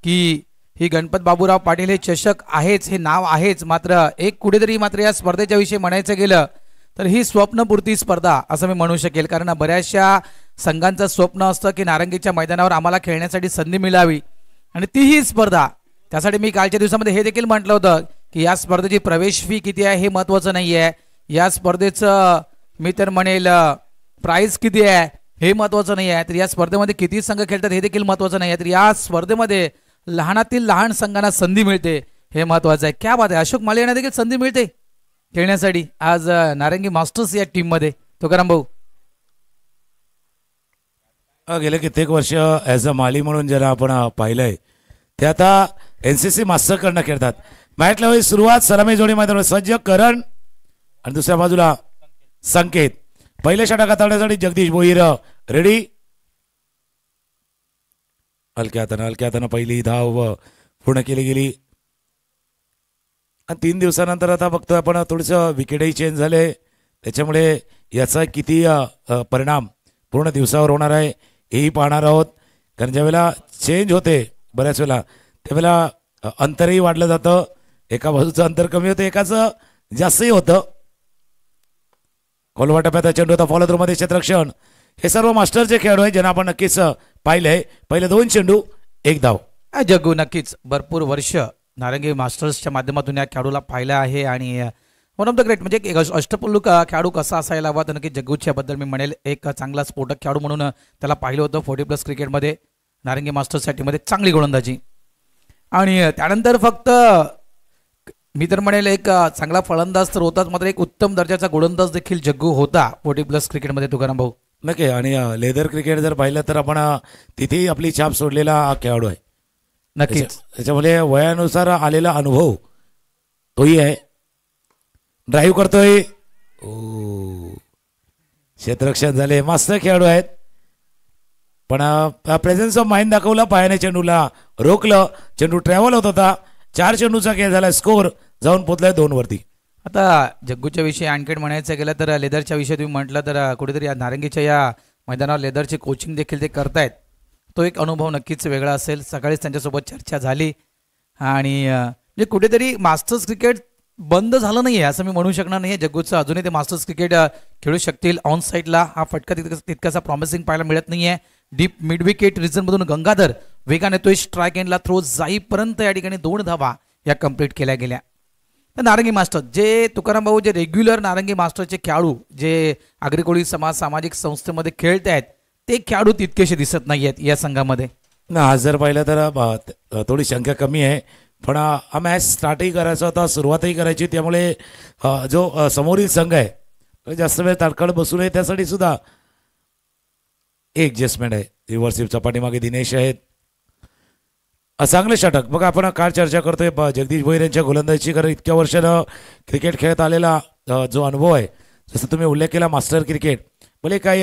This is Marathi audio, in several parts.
की ही गणपत बाबूराव पाटील हे चषक आहेच, हे नाव आहेच, मात्र एक कुठेतरी मात्र या स्पर्धेच्या विषयी म्हणायचं गेलं तर ही स्वप्नपूर्ती स्पर्धा असं मी म्हणू शकेल. कारण बऱ्याचशा संघांचं स्वप्न असतं की नारंगीच्या मैदानावर आम्हाला खेळण्यासाठी संधी मिळावी आणि तीही स्पर्धा. त्यासाठी मी कालच्या दिवसामध्ये हे देखील म्हटलं होतं की या स्पर्धेची प्रवेश फी किती आहे हे महत्त्वाचं नाही आहे, या स्पर्धेचं मी तर म्हणेल प्राइस किती आहे हे महत्त्वाचं नाही आहे, तर या स्पर्धेमध्ये किती संघ खेळतात हे देखील महत्त्वाचं नाही आहे, तर या स्पर्धेमध्ये लहानातील लहान संघांना संधी मिळते हे महत्त्वाचं आहे. क्या बात आहे, अशोक माले यांना देखील संधी मिळते खेळण्यासाठी आज नारंगी मास्टर्स या टीम मध्ये. तुकाराम भाऊ, गेले कित्येक वर्ष ॲज अ माली म्हणून ज्याला आपण पाहिलंय ते आता NCC मास्टरकडनं खेळतात. मॅचला होईल सुरुवात. सलामी जोडी मैदानावर सज्ज करण आणि दुसऱ्या बाजूला संकेत. पहिल्या षटक हाताळण्यासाठी जगदीश भोईर रेडी. हलक्या हातानं पहिली धाव पूर्ण केली गेली. 3 दिवसानंतर आता बघतोय आपण थोडंसं विकेटही चेंज झाले, त्याच्यामुळे याचा किती परिणाम पूर्ण दिवसावर होणार आहे हेही पाहणार आहोत. कारण ज्यावेळेला चेंज होते बऱ्याच वेळेला त्यावेळेला अंतरही वाढलं जातं. एका बाजूचं अंतर कमी होतं, एकाचं जास्तही होतं. खोलवा टप्प्यात चेंडू होता फॉलो थ्रू मध्ये क्षेत्ररक्षण. हे सर्व मास्टरचे खेळाडू आहे ज्यांना आपण नक्कीच पाहिलंय. पहिले 2 चेंडू 1 धाव. जग्गू नक्कीच भरपूर वर्ष नारंगी मास्टर्सच्या माध्यमातून या खेळाडूला पाहिलं आहे आणि वन ऑफ द ग्रेट म्हणजे एक अष्टपल्लू खेळाडू कसा असायला हवा तर नक्की जग्गूच्या बद्दल मी म्हणेल एक चांगला स्फोटक खेळाडू म्हणून त्याला पाहिलं होतं. 40+ क्रिकेटमध्ये नारंगी मास्टर्सच्या टीममध्ये चांगली गोलंदाजी आणि त्यानंतर फक्त मी तर म्हणेल एक चांगला फलंदाज तर होताच, मात्र एक उत्तम दर्जाचा गोलंदाज देखील जग्गू होता 40+ क्रिकेटमध्ये. तुकाराम भाऊ, नक्की. आणि लेदर क्रिकेट जर पाहिलं तर आपण तिथेही आपली छाप सोडलेला हा खेळाडू आहे. नक्कीच त्याच्यामुळे वयानुसार आलेला अनुभव तोही आहे. ड्राईव्ह करतोय, क्षेत्ररक्षण झाले. मस्त खेळाडू आहेत पण प्रेझेन्स ऑफ माइंड दाखवला. पायाने चेंडूला रोखलं, चेंडू ट्रॅव्हल होत होता. 4 चेंडूचा खेळ झाला, स्कोर जाऊन पोहोचलाय 2 वरती. आता जग्गूच्या विषयी आणखी म्हणायचं गेलं तर लेदरच्या विषयी तुम्ही म्हटलं तर कुठेतरी या नारंगीच्या या मैदानावर लेदरची कोचिंग देखील ते करतायत. तो एक अनुभव नक्कीच वेगळा असेल. सकाळीच त्यांच्यासोबत चर्चा झाली आणि म्हणजे कुठेतरी मास्टर्स क्रिकेट बंद झालं नाही आहे असं मी म्हणू शकणार नाही आहे. जग्गूचं अजूनही ते मास्टर्स क्रिकेट खेळू शकतील. ऑन साईडला हा फटका तितकासा प्रॉमिसिंग पाहायला मिळत नाही आहे. डीप मिड विकेट रिझनमधून गंगाधर वेगाने तो स्ट्राईक एंडला थ्रो जाईपर्यंत या ठिकाणी 2 धावा या कंप्लीट केल्या गेल्या. तर नारंगी मास्टर जे तुकाराम भाऊ जे रेग्युलर नारंगी मास्टरचे खेळाडू जे आगरी समाज सामाजिक संस्थेमध्ये खेळत आहेत ते खेळाडू तितकेसे दिसत नाही आहेत या संघामध्ये. आज जर पाहिलं तर थोडी संख्या कमी आहे पण हा मॅच स्टार्टही करायचा होता, सुरुवातही करायची. त्यामुळे जो समोरील संघ आहे जास्त वेळ ताटकळ बसू नये त्यासाठी सुद्धा ॲडजस्टमेंट आहे. रिव्हर्सिव्हच्या पाठीमागे दिनेश आहेत. चांगलं षटक बघा. आपण काय चर्चा करतोय जगदीश भोईर यांच्या गोलंदाजीची, कारण इतक्या वर्षानं क्रिकेट खेळत आलेला जो अनुभव आहे, जसं तुम्ही उल्लेख केला मास्टर क्रिकेट, भले काही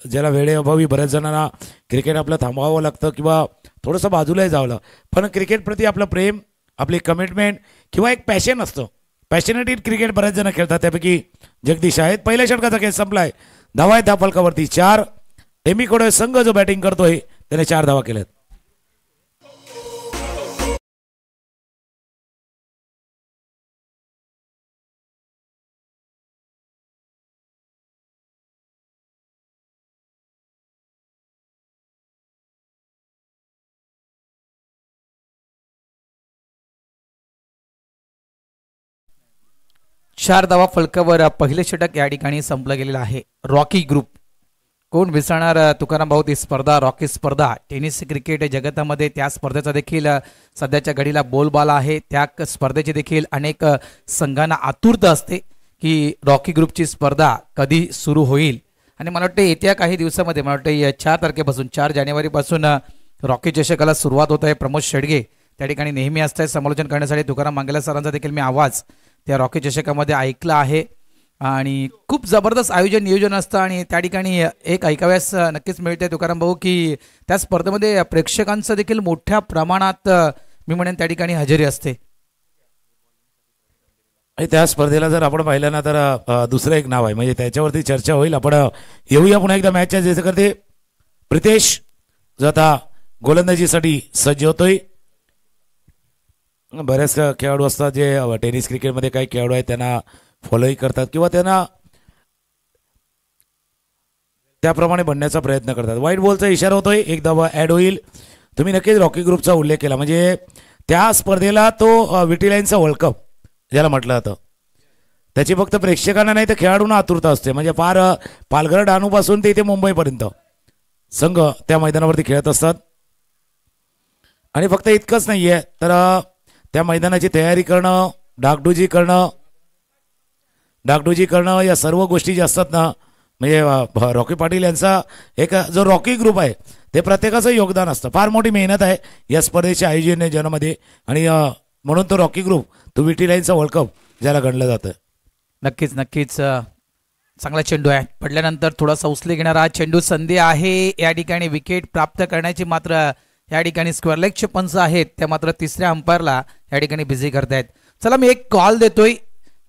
ज्याला वेळेअभावी बऱ्याच जणांना क्रिकेट आपलं थांबवावं लागतं किंवा थोडंसं बाजूलाही जावं लागतं, पण क्रिकेटप्रती आपलं प्रेम, आपली कमिटमेंट किंवा एक पॅशन असतं. पॅशनेटेड क्रिकेट बऱ्याच जण खेळतात, त्यापैकी जगदीश आहेत. पहिल्या षटकाचा खेळ संपलाय. धावा आहेत 10 फलकावरती 4. टेमिकोडे संघ जो बॅटिंग करतोय त्याने 4 धावा केल्यात. चार धावा फलकावर पहिले षटक या ठिकाणी संपलं गेलेलं आहे. रॉकी ग्रुप कोण विसरणार तुकाराम भाऊ ती स्पर्धा, रॉकी स्पर्धा. टेनिस क्रिकेट जगतामध्ये त्या स्पर्धेचा देखील सध्याच्या घडीला बोलबाला आहे. त्या स्पर्धेची देखील अनेक संघांना आतुरता असते की रॉकी ग्रुपची स्पर्धा कधी सुरू होईल. आणि मला वाटतं येत्या काही दिवसामध्ये, मला वाटतं 4 तारखेपासून 4 जानेवारीपासून रॉकी चषकाला सुरुवात होत आहे. प्रमोद शेडगे त्या ठिकाणी नेहमी असतात समालोचन करण्यासाठी. तुकाराम मांगेला सरांचा देखील मी आवाज त्या रॉकी चषकामध्ये ऐकला आहे आणि खूप जबरदस्त आयोजन नियोजन असतं आणि त्या ठिकाणी एक ऐकाव्यास नक्कीच मिळते तुकाराम भाऊ की त्या स्पर्धेमध्ये प्रेक्षकांचं देखील मोठ्या प्रमाणात मी म्हणेन त्या ठिकाणी हजेरी असते. त्या स्पर्धेला जर आपण पाहिलं ना तर दुसरं एक नाव आहे, म्हणजे त्याच्यावरती चर्चा होईल. आपण येऊया पुन्हा एकदा मॅचच्या जसं करते. प्रितेश जो आता गोलंदाजीसाठी सज्ज होतोय. बरेच खेळाडू असतात जे टेनिस क्रिकेटमध्ये काही खेळाडू आहेत त्यांना फॉलोही करतात किंवा त्यांना त्याप्रमाणे बनण्याचा प्रयत्न करतात. व्हाईट बॉलचा इशारा होतोय, एक धावा ॲड होईल. तुम्ही नक्कीच रॉकी ग्रुपचा उल्लेख केला, म्हणजे त्या स्पर्धेला तो विटीलाईनचा वर्ल्ड कप ज्याला म्हटलं जातं, त्याची फक्त प्रेक्षकांना नाही तर खेळाडूंना आतुरता असते. म्हणजे फार पालघर डहाणूपासून ते इथे मुंबईपर्यंत संघ त्या मैदानावरती खेळत असतात. आणि फक्त इतकंच नाही आहे तर त्या मैदानाची तयारी करणं, डागडुजी करणं या सर्व गोष्टी ज्या असतात ना, म्हणजे रॉकी पाटील यांचा एक जो रॉकी ग्रुप आहे ते प्रत्येकाचं योगदान असतं. फार मोठी मेहनत आहे या स्पर्धेच्या आयोजनामध्ये आणि म्हणून तो रॉकी ग्रुप तो विटीलाईनचा वर्ल्ड कप ज्याला गणलं जातं. नक्कीच नक्कीच चांगला चेंडू आहे, पडल्यानंतर थोडासा उचले घेणारा चेंडू, संधी आहे या ठिकाणी विकेट प्राप्त करण्याची. मात्र या ठिकाणी स्क्वेअर लेगचे पंच आहेत त्या मात्र तिसऱ्या अंपायरला या ठिकाणी बिझी करतायत. चला मी एक कॉल देतोय,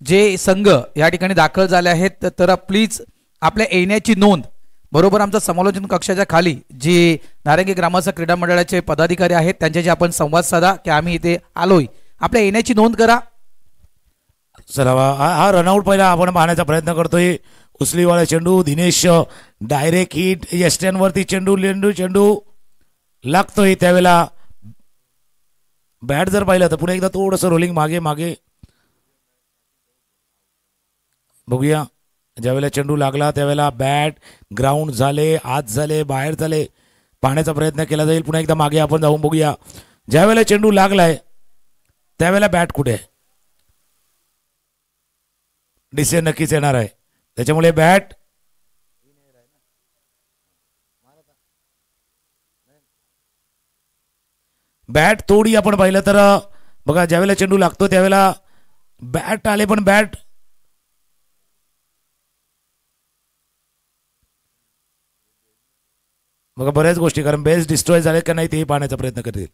जे संघ या ठिकाणी दाखल झाले आहेत तर प्लीज आपल्या येण्याची नोंद, बरोबर आमच्या समालोचन कक्षाच्या खाली जी नारंगी ग्रामस्थ क्रीडा मंडळाचे पदाधिकारी आहेत त्यांच्याशी आपण संवाद साधा की आम्ही इथे आलोय, आपल्या येण्याची नोंद करा. चला हा रनआउट पहिला आपण पाहण्याचा प्रयत्न करतोय. उचलीवाला चेंडू, दिनेश डायरेक्ट हिट, यष्ट्यांवरती चेंडू लागतोय. त्यावेळेला बॅट जर पाहिलं तर पुन्हा एकदा थोडंसं रोलिंग मागे बघूया. ज्यावेळेला चेंडू लागला त्यावेळेला बॅट ग्राउंड झाले, आत झाले, बाहेर झाले, पाहण्याचा प्रयत्न केला जाईल. पुन्हा एकदा मागे आपण जाऊन बघूया. ज्यावेळेला चेंडू लागलाय त्यावेळेला बॅट कुठे आहे, डिसिजन नक्कीच येणार आहे. त्याच्यामुळे बॅट थोडी आपण पाहिलं तर बघा, ज्यावेळेला चेंडू लागतो त्यावेळेला बॅट आले, पण बॅट बघा बऱ्याच गोष्टी, कारण बेस डिस्ट्रॉय झाले का नाही तेही पाहण्याचा प्रयत्न करतील.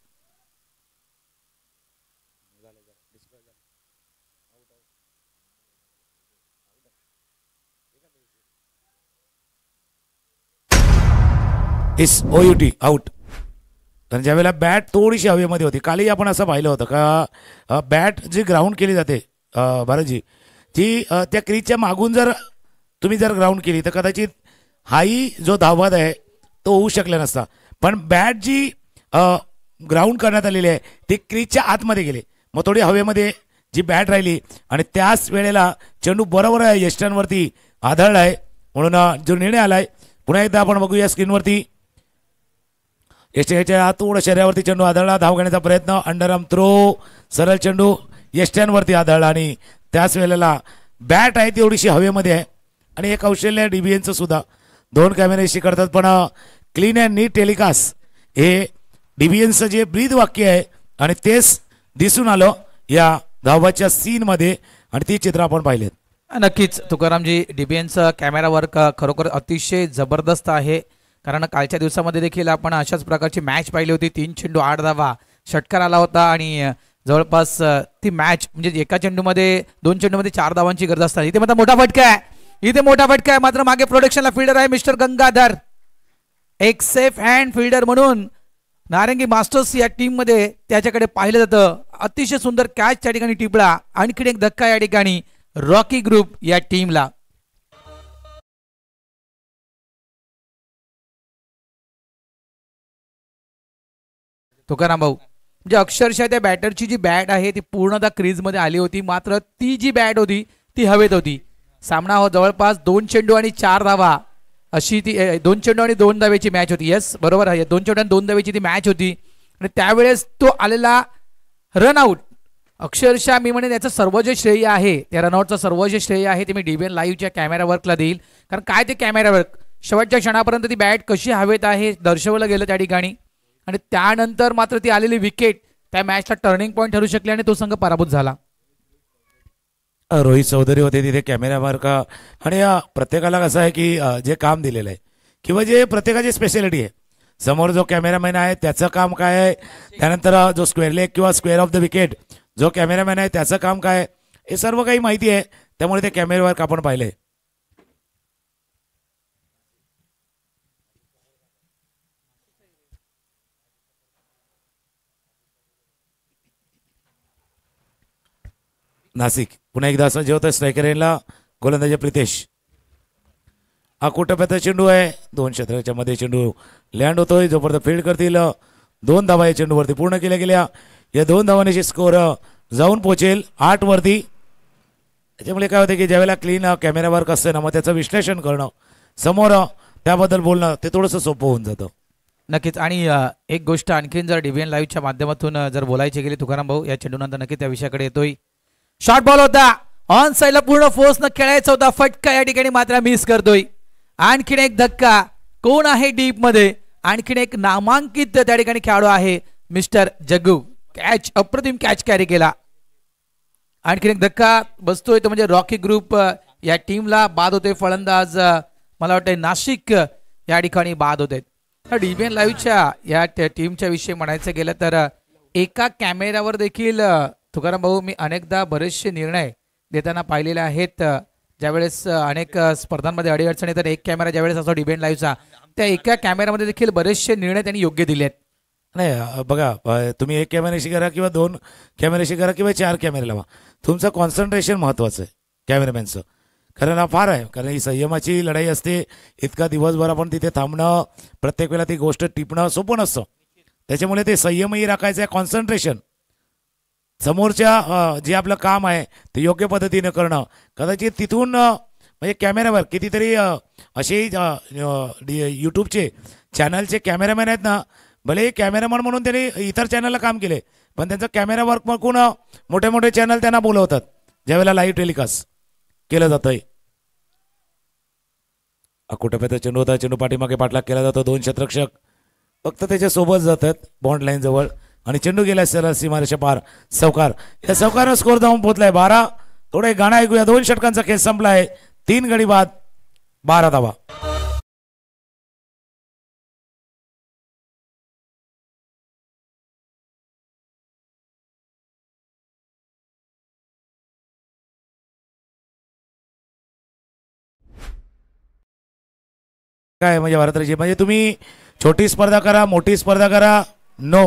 इस OUT आउट. कारण ज्यावेळेला बॅट थोडीशी हवेमध्ये होती, कालही आपण असं पाहिलं होतं का बॅट जी ग्राउंड केली जाते भारतजी, ती त्या क्रीजच्या मागून जर तुम्ही जर ग्राउंड केली तर कदाचित हाही जो धावबाद आहे तो होऊ शकला नसता. पण बॅट जी ग्राउंड करण्यात आलेली आहे ती क्रीजच्या आतमध्ये गेली, मग थोडी हवेमध्ये जी बॅट राहिली आणि त्याच वेळेला चेंडू बरोबर आहे यष्ट्यांवरती आदळला आहे. म्हणून जो निर्णय आलाय पुन्हा एकदा आपण बघूया स्क्रीनवरती. यष्ट्याच्या थोडं शरीरावरती चेंडू आदळला, धाव घेण्याचा प्रयत्न, अंडरआर्म थ्रो, सरळ चेंडू यष्ट्यांवरती आदळला आणि त्याच वेळेला बॅट आहे तेवढीशी हवेमध्ये आहे. आणि हे कौशल्य DBNचं सुद्धा 2 कॅमेरेशी करतात, पण क्लीन अँड नीट टेलिकास्ट हे DBNचं जे ब्रीद वाक्य आहे आणि तेच दिसून आलं या धावाच्या सीनमध्ये आणि ती चित्र आपण पाहिलेत. नक्कीच तुकारामजी, DBNचं कॅमेरा वर्क खरोखर अतिशय जबरदस्त आहे. कारण कालच्या दिवसामध्ये देखील आपण अशाच प्रकारची मॅच पाहिली होती. 3 चेंडू 8 धावा षटकार आला होता आणि जवळपास ती मॅच म्हणजे एका चेंडूमध्ये 2 चेंडूमध्ये 4 धावांची गरज असतात. इथे मात्र मोठा फटका आहे, मात्र मागे प्रोडक्शनला फिल्डर आहे मिस्टर गंगाधर. एक सेफ हँड फिल्डर म्हणून नारंगी मास्टर्स या टीम मध्ये त्याच्याकडे पाहिलं जातं. अतिशय सुंदर कॅच त्या ठिकाणी टिपला. आणखी एक धक्का या ठिकाणी रॉकी ग्रुप या टीमला. तुकाराम भाऊ, म्हणजे अक्षरशः त्या बॅटरची जी बॅट आहे ती पूर्णतः क्रीजमध्ये आली होती, मात्र ती जी बॅट होती ती हवेत होती. सामना जवळपास 2 चेंडू आणि 4 धावा अशी ती 2 चेंडू आणि 2 धावेची मॅच होती. येस बरोबर आहे, 2 चेंडू आणि 2 धावेची ती मॅच होती. आणि त्यावेळेस तो आलेला रनआउट, अक्षरशः मी म्हणेन याचं सर्व जे श्रेय आहे, त्या रनआउटचं सर्व जे श्रेय आहे ते मी DBN लाईव्हच्या कॅमेरा वर्कला देईल. कारण काय ते कॅमेरा वर्क शेवटच्या क्षणापर्यंत ती बॅट कशी हवेत आहे दर्शवलं गेलं त्या ठिकाणी. आणि त्यानंतर मात्र ती आलेली विकेट त्या मॅचला टर्निंग पॉईंट ठरू शकली आणि तो संघ पराभूत झाला. रोहित चौधरी होते तिथे कॅमेरावर का. आणि प्रत्येकाला कसं आहे की जे काम दिलेलं आहे किंवा जे प्रत्येकाची स्पेशालिटी आहे, समोर जो कॅमेरामॅन आहे त्याचं काम काय आहे, त्यानंतर जो स्क्वेअर लेग किंवा स्क्वेअर ऑफ द विकेट जो कॅमेरामॅन आहे त्याचं काम काय आहे, हे सर्व काही माहिती आहे. त्यामुळे ते कॅमेरावर आपण पाहिलंय. नाशिक पुन्हा एकदा असं जेवतं स्ट्रायकर यायला गोलंदाजी प्रितेश. टप्प्याचा चेंडू आहे 2 क्षेत्राच्या मध्ये चेंडू लँड होतोय. जोपर्यंत फील्ड करतील 2 धावा या चेंडूवरती पूर्ण केल्या गेल्या. या 2 धावांची स्कोर जाऊन पोहोचेल 8 वरती. त्याच्यामुळे काय होतं की ज्यावेळेला क्लीन कॅमेरा वर्क असतं ना मग त्याचं विश्लेषण करणं समोर त्याबद्दल बोलणं ते थोडंसं सोपं होऊन जातं. नक्कीच. आणि एक गोष्ट आणखीन जर डीबीएन लाईव्हच्या माध्यमातून जर बोलायची गेली तुकाराम भाऊ या चेंडूनंतर नक्की त्या विषयाकडे येतोय. शॉर्ट बॉल होता ऑन साईडला पूर्ण फोर्स न खेळायचा होता फटका या ठिकाणी मात्र मिस करतोय. आणखीन एक धक्का कोण आहे डीप मध्ये आणखीन एक नामांकित त्या ठिकाणी खेळाडू आहे मिस्टर जग्गू. कॅच अप्रतिम कॅच कॅरी केला. आणखीन एक धक्का बसतोय तो म्हणजे रॉकी ग्रुप या टीमला बाद होते. फलंदाज मला वाटतं नाशिक या ठिकाणी बाद होते. डीबीएन लाईव्हच्या या टीमच्या विषयी म्हणायचं गेलं तर एका कॅमेऱ्यावर देखील तुकाराम भाऊ मी अनेकदा बरेचसे निर्णय देताना पाहिलेले आहेत. ज्यावेळेस अनेक स्पर्धांमध्ये अडीअडचणी तर एक कॅमेरा ज्यावेळेस असतो डीबीएन लाईव्हचा त्या एका कॅमेऱ्यामध्ये देखील बरेचसे निर्णय त्यांनी योग्य दिले आहेत. नाही बघा तुम्ही 1 कॅमेऱ्याशी करा किंवा 2 कॅमेऱ्याशी करा किंवा 4 कॅमेरे लावा तुमचं कॉन्सन्ट्रेशन महत्वाचं आहे कॅमेरामॅनचं. कारण हा फार आहे कारण ही संयमाची लढाई असते. इतका दिवसभर आपण तिथे थांबणं प्रत्येक वेळेला ती गोष्ट टिपणं सोपं नसतं. त्याच्यामुळे ते संयमही राखायचं आहे. कॉन्सन्ट्रेशन समोरच्या जे आपलं काम आहे ते योग्य पद्धतीने करणं. कदाचित तिथून म्हणजे कॅमेऱ्यावर कितीतरी असे यूट्यूबचे चॅनलचे कॅमेरामॅन आहेत ना भले कॅमेरामॅन म्हणून त्यांनी इतर चॅनलला काम केले पण त्यांचं कॅमेरा वर्क बघून मोठे मोठे चॅनल त्यांना बोलवतात ज्यावेळेला लाईव्ह टेलिकास्ट केलं जातंय. टप्प्याचा चेंडू होता. चेंडू पाठीमागे पाठलाग केला जातो. 2 क्षेत्ररक्षक फक्त त्याच्या सोबत जातात बॉन्ड लाईन जवळ आणि चेंडू गेला सरळ सीमारेषा पार. सवकार या सवकारनं स्कोर जाऊन पोहोचलाय 12. थोडं एक गाणं ऐकूया. 2 षटकांचा खेळ संपलाय. 3 गडी बाद 12 धावा. काय म्हणजे भारतराजी म्हणजे तुम्ही छोटी स्पर्धा करा मोठी स्पर्धा करा नो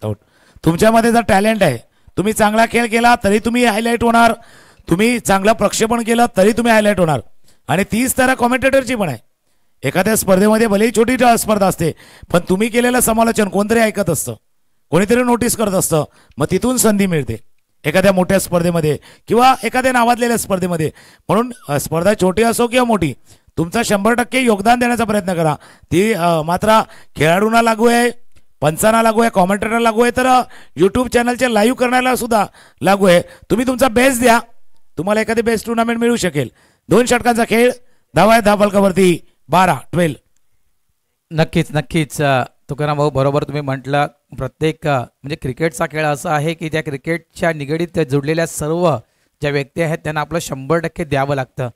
डाऊट तुमच्यामध्ये जर टॅलेंट आहे तुम्ही चांगला खेळ केला तरी तुम्ही हायलाईट होणार. तुम्ही चांगलं प्रक्षेपण केलं तरी तुम्ही हायलाईट होणार. आणि तीच तर कॉमेंटेटरची पण आहे. एखाद्या स्पर्धेमध्ये भलेही छोटी स्पर्धा असते पण तुम्ही केलेलं समालोचन कोणतरी ऐकत असतं कोणीतरी नोटीस करत असतं मग तिथून संधी मिळते एखाद्या मोठ्या स्पर्धेमध्ये किंवा एखाद्या नावाजलेल्या स्पर्धेमध्ये. म्हणून स्पर्धा छोटी असो किंवा मोठी तुमचा 100% योगदान देण्याचा प्रयत्न करा. ती मात्र खेळाडूंना लागू आहे पंचांना लागू आहे कॉमेंटेटरला लागू आहे तर यूट्यूब चॅनलचे लाईव्ह करण्याला सुद्धा लागू आहे. तुम्ही तुमचा बेस्ट द्या तुम्हाला एखादी बेस्ट टुर्नामेंट मिळू शकेल. 2 षटकांचा खेळ धावा आहे 10 फलकावरती 12. नक्कीच नक्कीच तुकाराम भाऊ बरोबर तुम्ही म्हटलं. प्रत्येक म्हणजे क्रिकेटचा खेळ असा आहे की त्या क्रिकेटच्या निगडीत जुडलेल्या सर्व ज्या व्यक्ती आहेत त्यांना आपलं 100% द्यावं लागतं.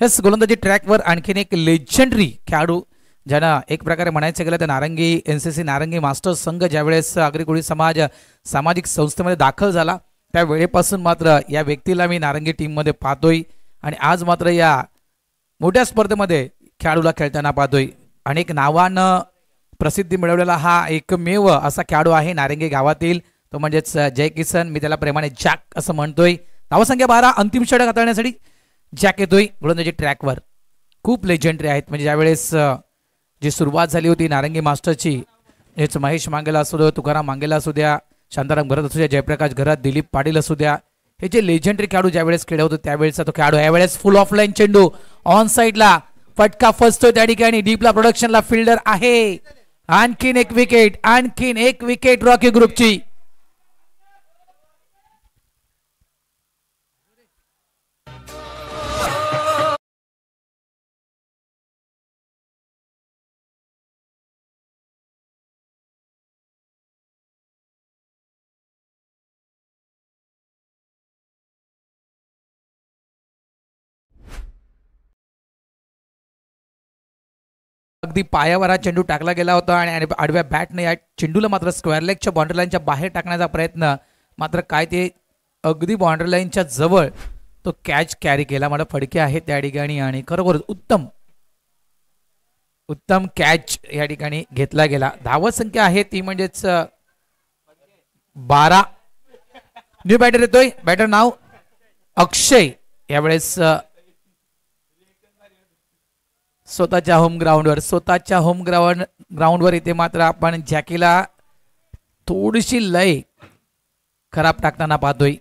हेच गोलंदाजी ट्रॅकवर आणखीन एक लेजंडरी खेळाडू ज्यांना एक प्रकारे म्हणायचं गेलं तर नारंगी NCC नारंगी मास्टर्स संघ ज्यावेळेस आगरी समाज सामाजिक संस्थेमध्ये दाखल झाला त्या वेळेपासून मात्र या व्यक्तीला मी नारंगी टीममध्ये पाहतोय आणि आज मात्र या मोठ्या स्पर्धेमध्ये खेळाडूला खेळताना पाहतोय. अनेक नावानं प्रसिद्धी मिळवलेला हा एकमेव असा खेळाडू आहे नारंगी गावातील तो म्हणजेच जय किसन. मी त्याला प्रेमाने जॅक असं म्हणतोय. धावसंख्या 12 अंतिम षटक हाताळण्यासाठी जॅक येतोय गोलंदाजी ट्रॅकवर. खूप लेजंडरी आहेत म्हणजे ज्यावेळेस जी सुरुवात झाली होती नारंगी मास्टरची हेच महेश मांगेला असू द्या तुकाराम मांगेला असू द्या शांताराम घरात असू द्या जयप्रकाश घरात दिलीप पाटील असू द्या हे जे लेजंडरी खेळाडू ज्यावेळेस खेळ होतो त्यावेळेसचा तो खेळाडू यावेळेस फुल ऑफलाईन चेंडू ऑन साईडला फटका फसतोय त्या ठिकाणी डीपला प्रोडक्शनला फिल्डर आहे. आणखीन एक विकेट रॉकी ग्रुपची. अगदी पायावर हा चेंडू टाकला गेला होता आणि आडव्या बॅटने या चेंडूला मात्र स्क्वेअर लेगच्या बाउंड्री लाईनच्या बाहेर टाकण्याचा प्रयत्न मात्र काय ते अगदी बाउंड्री लाईनच्या जवळ तो कॅच कॅरी केला. मला फडके आहेत त्या ठिकाणी आणि खरोखर उत्तम कॅच या ठिकाणी घेतला गेला. धावत संख्या आहे ती म्हणजेच 12. न्यू बॅटर येतोय. बॅटर नाव अक्षय यावेळेस स्वतःच्या होम ग्राउंडवर इथे मात्र आपण जॅकीला थोडीशी लय खराब टाकताना पाहतोय.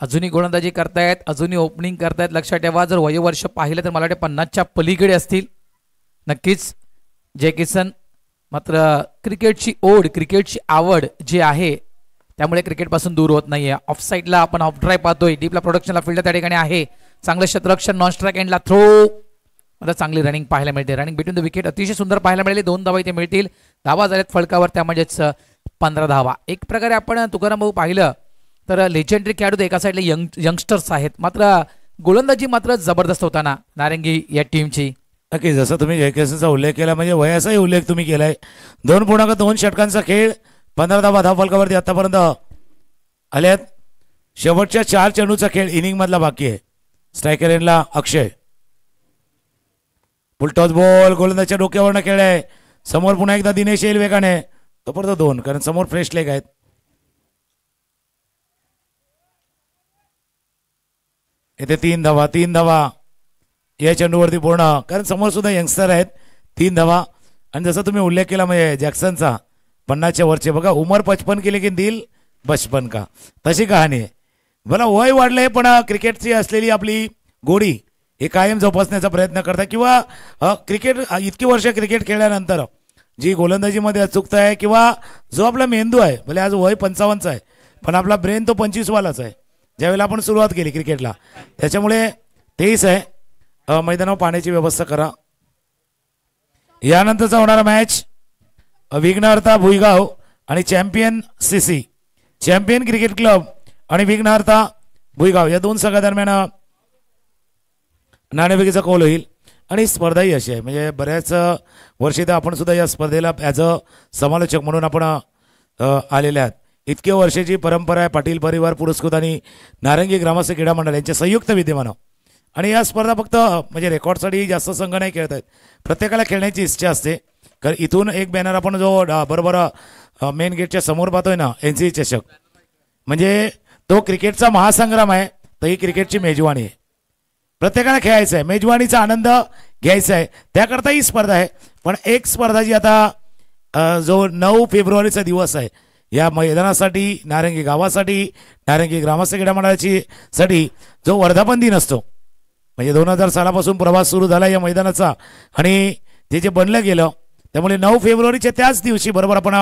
अजूनही गोलंदाजी करतायत, अजूनही ओपनिंग करतायत. लक्षात ठेवा, जर वयोवर्ष पाहिलं तर मला वाटते 50च्या पलीकडे असतील नक्कीच जय किसन. मात्र क्रिकेटची ओढ, क्रिकेटची आवड जी आहे त्यामुळे क्रिकेटपासून दूर होत नाहीये. ऑफ साईडला आपण ऑफ ड्राईव्ह पाहतोय, डीपला प्रोडक्शनला फील्ड त्या ठिकाणी आहे. चांगलं क्षेत्ररक्षण, नॉन स्ट्राईक एंडला थ्रो. मला चांगली रनिंग पाहायला मिळते, रनिंग बिटवीन द विकेट अतिशय सुंदर पाहायला मिळाली. 2 धावा इथे मिळतील. धावा झाल्यात फळकावर, त्यामध्येच 15 धावा. एक प्रकारे आपण तुकाराम भाऊ पाहिलं तर लेजेंडरी खेळाडू एका साईडला यंगस्टर्स आहेत, मात्र गोलंदाजी मात्र जबरदस्त होताना नारंगी या टीमची. नक्की जसं तुम्ही जयकिसनचा उल्लेख केला म्हणजे वयाचाही उल्लेख तुम्ही केलाय. 2.2 षटकांचा खेळ, 15 धावा धावफलकावरती आतापर्यंत आल्यात. शेवटच्या 4 चेंडूचा खेळ इनिंग मधला बाकी आहे. स्ट्रायकर एंडला अक्षय, फुलटॉस बॉल गोलंदाजच्या डोक्यावरनं खेळ आहे. समोर पुन्हा एकदा दिनेश येईल वेगाने, तोपर्यंत 2 कारण समोर फ्रेश लेग आहेत. इथे 3 धावा या चेंडूवरती पूर्ण, कारण समोर सुद्धा यंगस्टर आहेत. 3 धावा. आणि जसं तुम्ही उल्लेख केला म्हणजे जॅक्सनचा 50च्या वरचे, बघा उमर 55 केली की दिल 55 का, तशी कहाणी आहे. मला वय वाढलंय पण क्रिकेटची असलेली आपली गोडी हे कायम जोपासण्याचा प्रयत्न करतात. किंवा क्रिकेट इतकी वर्ष क्रिकेट खेळल्यानंतर जी गोलंदाजीमध्ये अचूकता आहे किंवा जो आपला मेंदू आहे, भले आज वय 55चा आहे पण आपला ब्रेन तो 25 वालाच आहे ज्यावेळेला आपण सुरुवात केली क्रिकेटला. त्याच्यामुळे तेच आहे. मैदानावर पाण्याची व्यवस्था करा. यानंतरचा होणारा मॅच विघ्नहर्ता भुईगाव आणि champion CC, champion cricket club आणि विघ्नहर्ता भुईगाव या 2 संघादरम्यान नाणेफेकीचा कौल होईल. आणि स्पर्धाही अशी आहे म्हणजे बऱ्याच वर्षी तर आपण सुद्धा या स्पर्धेला ॲज अ समालोचक म्हणून आपण आलेले आहात. इतके वर्षाची परंपरा आहे पाटील परिवार पुरस्कृत आणि नारंगी ग्रामस्थ क्रीडा मंडळ यांचे संयुक्त विद्यमान. आणि या स्पर्धा फक्त म्हणजे रेकॉर्डसाठी जास्त संघ नाही खेळत आहेत, प्रत्येकाला खेळण्याची इच्छा असते. कारण इथून एक बॅनर आपण जो बरोबर मेन गेटच्या समोर पाहतोय ना, NCC चषक, म्हणजे तो क्रिकेटचा महासंग्राम आहे, तर ही क्रिकेटची मेजवानी आहे. प्रत्येकाला खेळायचं आहे, मेजवानीचा आनंद घ्यायचा आहे, त्याकरता ही स्पर्धा आहे. पण एक स्पर्धा जी आता जो 9 फेब्रुवारीचा दिवस आहे या मैदानासाठी, नारंगी गावासाठी, नारंगी ग्रामस्थ क्रीडा मंडळाची साठी जो वर्धापन दिन असतो, म्हणजे 2000 सालापासून प्रवास सुरू झाला या मैदानाचा आणि ते जे बनलं गेलं, त्यामुळे 9 फेब्रुवारीच्या त्याच दिवशी बरोबर आपण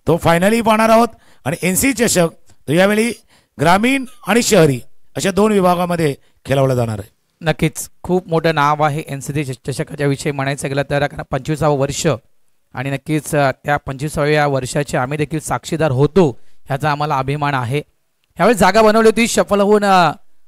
तो फायनली पाहणार आहोत. आणि NCC चषक तो यावेळी ग्रामीण आणि शहरी अशा 2 विभागामध्ये खेळवला जाणार आहे. नक्कीच खूप मोठं नाव आहे NCC चषकाच्या विषयी म्हणायचं गेलं तर, कारण 25वे वर्ष आणि नक्कीच त्या 25व्या वर्षाचे आम्ही देखील साक्षीदार होतो, ह्याचा आम्हाला अभिमान आहे. ह्यावेळी जागा बनवली होती, शफल होऊन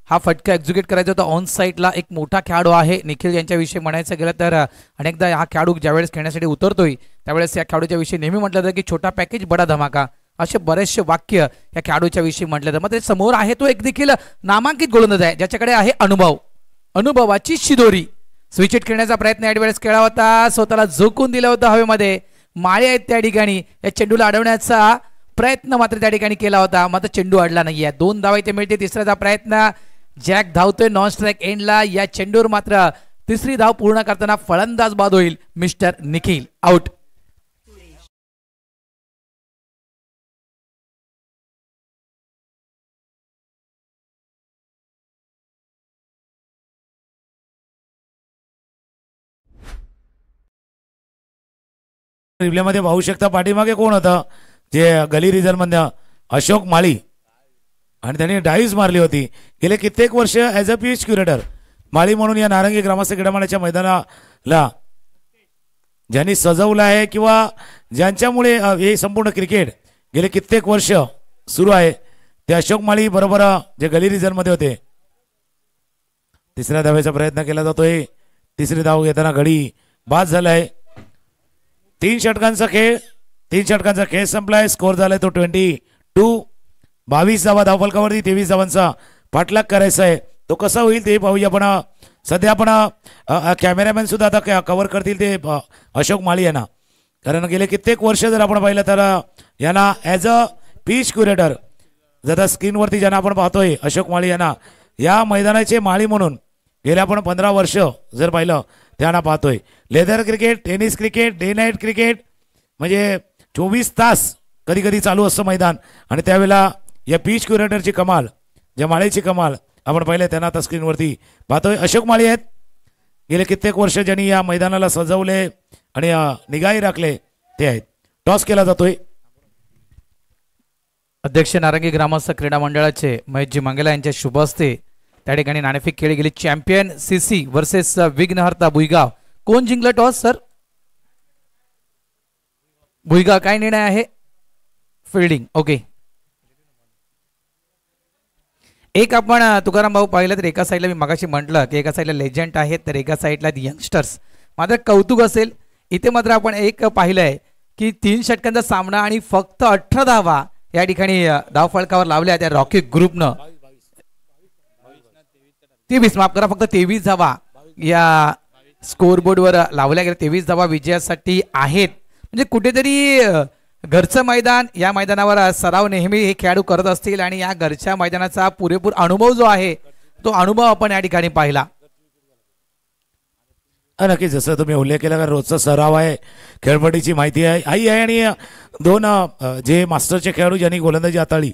हा फटका एक्झिक्यूट करायचा होता. ऑन साईडला एक मोठा खेळाडू आहे निखिल यांच्याविषयी म्हणायचं गेलं तर, अनेकदा हा खेळाडू ज्यावेळेस खेळण्यासाठी उतरतोय त्यावेळेस या खेळाडूच्या विषयी नेहमी म्हटलं जातं की छोटा पॅकेज बडा धमाका, असे बरेचसे वाक्य या खेळाडूच्या विषयी म्हटलं जातं. मात्र समोर आहे तो एक देखील नामांकित गोलंदाज आहे ज्याच्याकडे आहे अनुभवाची शिदोरी. स्विच हिट खेळण्याचा प्रयत्न यावेळेस केला होता, स्वतःला झोकून दिलं होतं हवेमध्ये. माळे आहेत त्या ठिकाणी, या चेंडूला अडवण्याचा प्रयत्न मात्र त्या ठिकाणी केला होता, मात्र चेंडू अडला नाहीये. 2 धावा इथे मिळते. तिसऱ्याचा प्रयत्न, जॅक धावतोय नॉन स्ट्राईक एंडला. या चेंडूवर मात्र 3री धाव पूर्ण करताना फलंदाज बाद होईल मिस्टर निखिल, आउट. रिप्लेमध्ये पाहू शकता पाठीमागे कोण होतं, जे गली रिझर्व मध्ये अशोक माळी, आणि त्यांनी डाईव्ह मारली होती. गेले कित्येक वर्ष ॲज अ पिच क्युरेटर माळी म्हणून या नारंगी ग्रामस्थ क्रीडा मंडळाच्या मैदानाला ज्यांनी सजवलं आहे किंवा ज्यांच्यामुळे हे संपूर्ण क्रिकेट गेले कित्येक वर्ष सुरू आहे, ते अशोक माळी बरोबर जे गली रिझर्व मध्ये होते. 3ऱ्या धावेचा प्रयत्न केला जातोय. 3री धाव घेताना घडी बाद झालाय. 3 षटकांचा खेळ संपलाय. स्कोर झालाय तो 22. 22 धावा धावफलकावरती 23 धावांचा पाठलाग करायचा आहे. तो कसा होईल ते पाहूया. पण सध्या आपण कॅमेरामॅन सुद्धा आता कव्हर करतील ते अशोक माळी यांना, कारण गेले कित्येक वर्ष जर आपण पाहिलं तर यांना ॲज अ पिच क्युरेटर जर स्क्रीनवरती ज्यांना आपण पाहतोय अशोक माळी यांना, या मैदानाचे माळी म्हणून गेल्या आपण 15 वर्ष जर पाहिलं त्यांना पाहतोय. Leather cricket, tennis cricket, day night cricket म्हणजे 24 तास कधी कधी चालू असतं मैदान. आणि त्यावेळेला या पिच क्युरेटरची कमाल, ज्या माळीची कमाल आपण पाहिले त्यांना आता स्क्रीनवरती पाहतोय. अशोक माळी आहेत, गेले कित्येक वर्ष ज्यांनी या मैदानाला सजवले आणि निगाही राखले ते आहेत. टॉस केला जातोय. अध्यक्ष नारंगी ग्रामस्थ क्रीडा मंडळाचे महेशजी मंगेला यांच्या शुभ हस्ते त्या ठिकाणी नाणेफेक खेळली गेली. चॅम्पियन सीसी वर्सेस विघ्नहर्ता भुईगाव. कोण जिंकलं टॉस सर? भुईगाव. काय निर्णय आहे? फिल्डिंग. ओके. एक आपण तुकाराम भाऊ पाहिलं तर एका साईडला मी मगाशी म्हटलं की एका साईडला लेजंड आहेत तर एका साईडला यंगस्टर्स. मात्र कौतुक असेल इथे मात्र आपण एक पाहिलंय की 3 षटकांचा सामना आणि फक्त 18 धावा या ठिकाणी धाव फलकावर लावल्या त्या रॉकी ग्रुपनं. 23 माफ करा, फक्त 23 धावा या स्कोरबोर्डवर लावल्या गेल्या. 23 धावा विजयासाठी आहेत. म्हणजे कुठेतरी घरचं मैदान, या मैदानावर सराव नेहमी हे खेळाडू करत असतील आणि या घरच्या मैदानाचा पुरेपूर अनुभव जो आहे तो अनुभव आपण या ठिकाणी पाहिला. नक्कीच जसं तुम्ही उल्लेख केला का रोजचा सराव आहे, खेळपट्टीची माहिती आहे आई आहे आणि 2 जे मास्टरचे खेळाडू ज्यांनी गोलंदाजी हाताळली.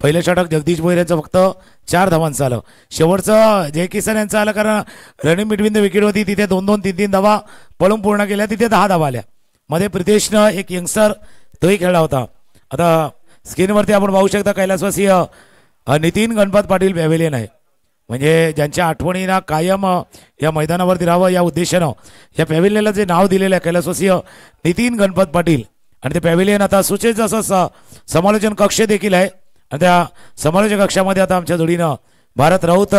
पहिलं षटक जगदीश भोईर यांचं फक्त 4 धावांचं आलं. शेवटचं जय किसन यांचं आलं कारण रनिंग बिटवीन द विकेट होती, तिथे 2-2, 3-3 धावा पळून पूर्ण केल्या, तिथे 10 धावा आल्या. मध्ये प्रितेशनं एक यंगस्टर तोही खेळला होता. आता स्क्रीनवरती आपण पाहू शकता कैलासवासी नितीन गणपत पाटील पॅव्हेलियन आहे. म्हणजे ज्यांच्या आठवणींना कायम या मैदानावरती राहावं या उद्देशानं या पॅव्हेलियनला जे नाव दिलेलं आहे कैलासवासी नितीन गणपत पाटील. आणि ते पॅव्हेलियन आता सुचेच असं समालोचन कक्ष देखील आहे. आणि त्या समालोचक कक्षामध्ये आता आमच्या जोडीनं भारत राऊत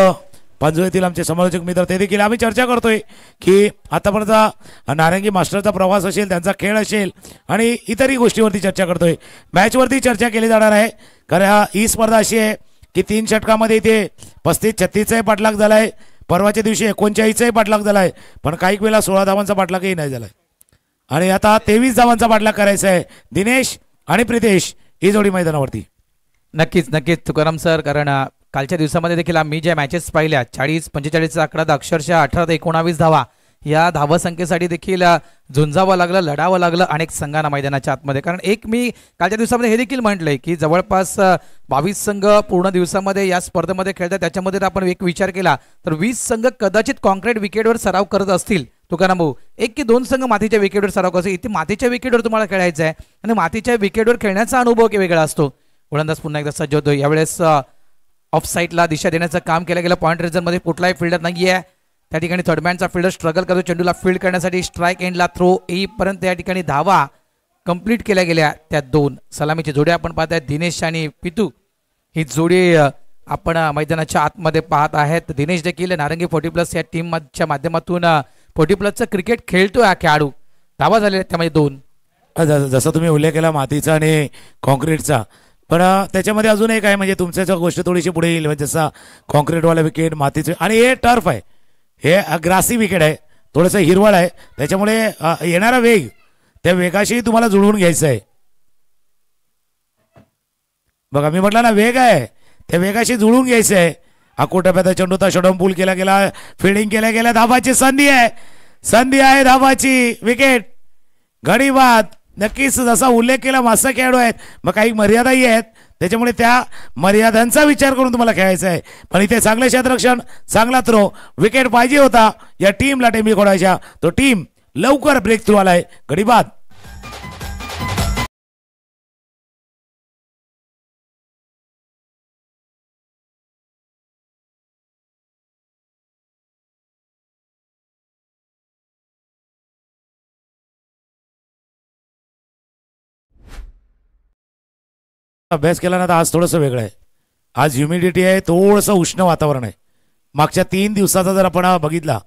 पांजुळेतील आमचे समालोचक मित्र ते देखील आम्ही चर्चा करतोय की आतापर्यंत नारंगी मास्टरचा प्रवास असेल, त्यांचा खेळ असेल आणि इतरही गोष्टीवरती चर्चा करतोय. मॅचवरती चर्चा केली जाणार आहे कारण ही स्पर्धा अशी आहे की 3 षटकामध्ये इथे 35-36चाही पाठलाग झालाय. परवाच्या दिवशी 39चाही पाठलाग झालाय, पण काही वेळेला 16 धावांचा पाठलागही नाही झालाय. आणि आता 23 धावांचा पाठलाग करायचा आहे. दिनेश आणि प्रितेश ही जोडी मैदानावरती. नक्कीच नक्कीच तुकाराम सर, कारण कालच्या दिवसामध्ये देखील आम्ही ज्या मॅचेस पाहिल्या 40-45चा आकडा अक्षरशः 18 ते 19 धावा या धावसंख्येसाठी देखील झुंजावं लागलं, लढावं लागलं अनेक संघांना मैदानाच्या आतमध्ये. कारण एक मी कालच्या दिवसामध्ये हे देखील म्हटलंय की जवळपास 22 संघ पूर्ण दिवसामध्ये या स्पर्धेमध्ये खेळतात. त्याच्यामध्ये जर आपण एक विचार केला तर 20 संघ कदाचित कॉन्क्रीट विकेटवर सराव करत असतील तुकाराम भाऊ. 1 की 2 संघ मातीच्या विकेटवर सराव करत असतील. इथे मातीच्या विकेटवर तुम्हाला खेळायचं आहे आणि मातीच्या विकेटवर खेळण्याचा अनुभव वेगळा असतो. गोलंदाज पुन्हा एकदा सज्ज होतो. यावेळेस ऑफ साईडला दिशा देण्याचं काम केलं गेलं. पॉईंट रिझनमध्ये कुठलाही फिल्डर नाही आहे. त्या ठिकाणी थर्डमॅनचा फिल्डर स्ट्रगल करतो चेंडूला फील्ड करण्यासाठी. स्ट्राईक एंडला थ्रो येईपर्यंत या ठिकाणी धावा कंप्लीट केल्या गेल्या. त्या 2 सलामीची जोडी आपण पाहताय, दिनेश आणि पितू ही जोडी आपण मैदानाच्या आतमध्ये पाहत आहेत. दिनेश देखील नारंगी 40+ या टीमच्या माध्यमातून 40+चं क्रिकेट खेळतोय हा खेळाडू. धावा झालेल्या त्यामध्ये 2. जसं तुम्ही उल्लेख केला मातीचा आणि कॉन्क्रीटचा, पण त्याच्यामध्ये अजून एक आहे म्हणजे तुमच्या गोष्ट थोडीशी पुढे येईल. म्हणजे जसा कॉन्क्रीटवाला विकेट, मातीचे आणि हे टर्फ आहे, हे ग्रासी विकेट आहे, थोडंसं हिरवळ आहे, त्याच्यामुळे येणारा वेग त्या वेगाशी तुम्हाला जुळवून घ्यायचं आहे. बघा मी म्हटलं ना वेग आहे, त्या वेगाशी जुळवून घ्यायचं आहे. अकोटप्याचा चेंडूचा षडम पूल केला गेला, फिल्डिंग केल्या गेल्या, धाबाची संधी आहे, संधी आहे धाबाची, विकेट घडी बाद. नक्कीच जसा उल्लेख केला मास्टर खेळाडू आहेत, मग काही मर्यादाही आहेत, त्याच्यामुळे त्या मर्यादांचा विचार करून तुम्हाला खेळायचं आहे. पण इथे चांगलं क्षेत्ररक्षण, चांगला थ्रो, विकेट पाहिजे होता या टीमला टेंबी खोडायच्या, तो टीम लवकर ब्रेक थ्रू आलाय, घडी बाद. अभ्यास केला ना तर आज थोडंसं वेगळं आहे. आज ह्युमिडिटी आहे, थोडंसं उष्ण वातावरण आहे. मागच्या 3 दिवसाचा जर आपण बघितला,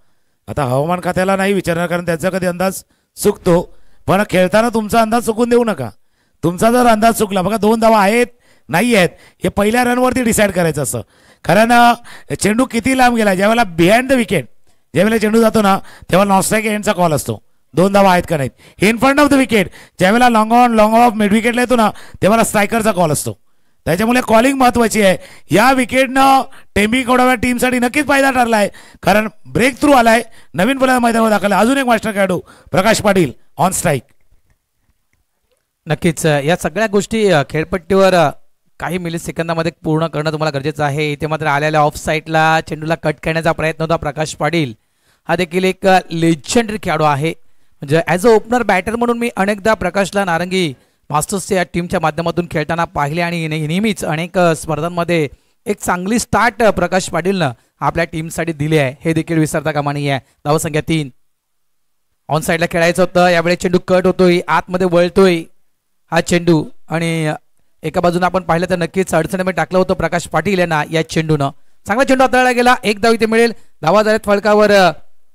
आता हवामान खात्याला नाही विचारणार कारण त्याचा कधी अंदाज चुकतो, पण खेळताना तुमचा अंदाज चुकून देऊ नका. तुमचा जर अंदाज चुकला, बघा 2 धावा आहेत नाही आहेत हे पहिल्या रनवरती डिसाईड करायचं असं. कारण चेंडू किती लांब गेला, ज्यावेळेला बिहाइंड द विकेट ज्यावेळेला चेंडू जातो ना तेव्हा नॉनस्ट्राईक एंडचा कॉल असतो, 2 धावा आहेत का नाहीत. In front of the wicket ज्यावेळेला long on long off mid विकेटला येतो ना तेव्हा स्ट्रायकरचा कॉल असतो. त्याच्यामुळे कॉलिंग महत्वाची आहे. या विकेटनं टेंबी कोडाव्या टीमसाठी नक्कीच फायदा ठरला आहे, कारण ब्रेक थ्रू आलाय, नवीन फलंदाज मैदानावर दाखल. अजून एक मास्टर खेळाडू प्रकाश पाटील ऑन स्ट्राईक. नक्कीच या सगळ्या गोष्टी खेळपट्टीवर काही मिली सेकंदामध्ये पूर्ण करणं तुम्हाला गरजेचं आहे. इथे मात्र आलेल्या ऑफ साईडला चेंडूला कट करण्याचा प्रयत्न होता. प्रकाश पाटील हा देखील एक लेजेंडरी खेळाडू आहे. म्हणजे ॲज अ ओपनर बॅटर म्हणून मी अनेकदा प्रकाशला नारंगी मास्टर्सच्या या टीमच्या माध्यमातून खेळताना पाहिले आणि नेहमीच अनेक स्पर्धांमध्ये एक चांगली स्टार्ट प्रकाश पाटीलनं आपल्या टीमसाठी दिली आहे, हे देखील विसरता कामा नये. धावसंख्या 3. ऑन साईडला खेळायचं होतं, यावेळेस चेंडू कट होतोय, आतमध्ये वळतोय हा चेंडू आणि एका बाजूने आपण पाहिलं तर नक्कीच अडचणीमध्ये टाकलं होतं प्रकाश पाटील यांना या चेंडूनं. चांगला चेंडू हाताळला गेला, एक धाव इथे मिळेल. धावा झाल्यात फलकावर